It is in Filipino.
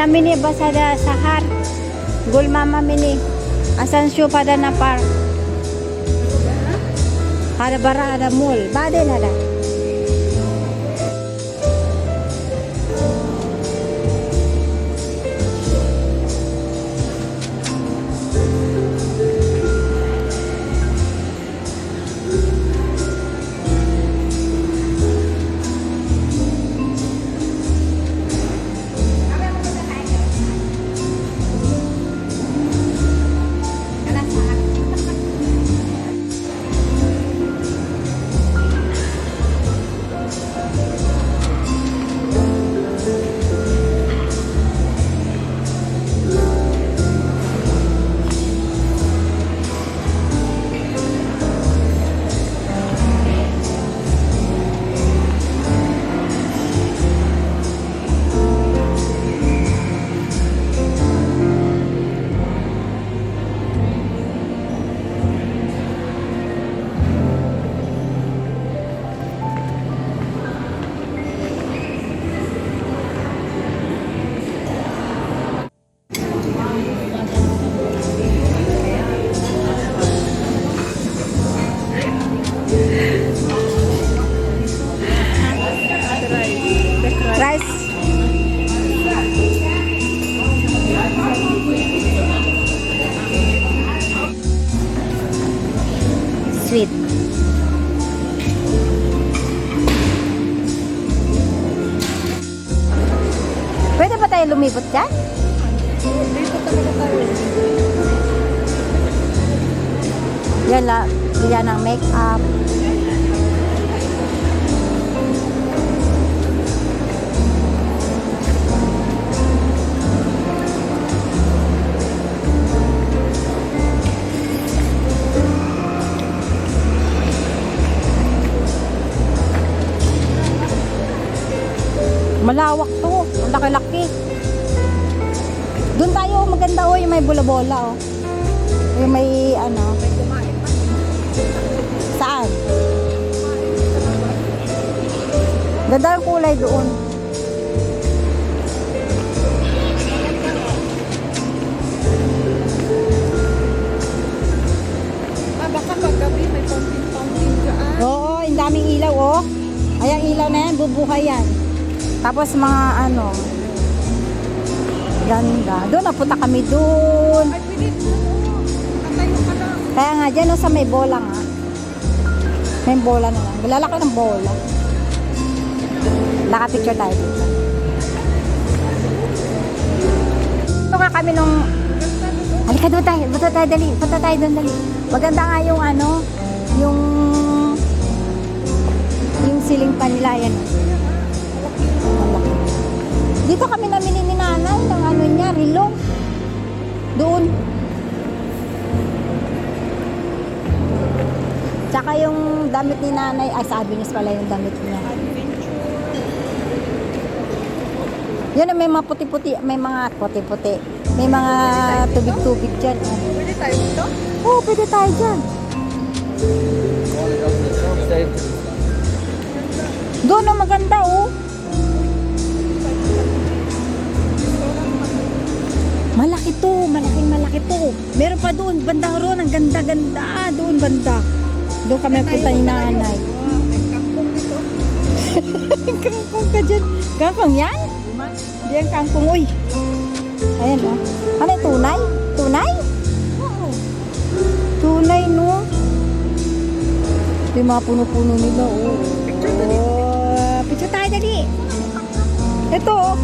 mini basada sahar. Gul mama mini. Asansyo pada napar. Ada bara ada mall. Baden ada. Rice. Sweet. Pwede ba tayo lumipot dyan? Dito talaga tayo. Yan ang make-up. Malawak to. Ang laki-laki. Doon tayo, maganda oh, yung may bola-bola oh. Yung may ano. May kumain pa. Saan? Ganda yung kulay doon. Baka paggabi may fountain dyan. Oo, yung daming ilaw oh. Ay, ang ilaw na yan, bubuhay yan. Tapos mga ano, ganda. Doon, napunta kami doon. Ay, pilit mo. Natayo ka lang. Kaya nga, dyan oh, sa may bola nga. May bola na lang. Lalaki ng bola. Naka-picture tayo dito. Ito nga kami nung... Halika doon tayo. Punta tayo dali. Punta tayo doon dali. Maganda nga yung ano, yung siling pa nila yan. Malaki. Dito kami namili ni nanay ng ano niya, relo. Doon. Tsaka yung damit ni nanay, ay sa Avenue pala yung damit niya. Yun, may mga puti-puti, may mga puti-puti. May mga tubig-tubig dyan. Pwede tayo dito? Oo, pwede tayo dyan. Doon na maganda oh. Malaki to, malaki to. Meron pa doon, bandang roon, ang ganda-ganda. Doon banda. Doon kami punta ni nanay. May kangkong dito. Kangkong ka dyan. Kangkong yan? Hindi yan kangkong, uy. Ayan oh. Ano yung tunay? Tunay? Oo. Tunay no. Ito yung mga puno-puno nila oh. Picture dali. Oh, picture tayo dali. Ito oh.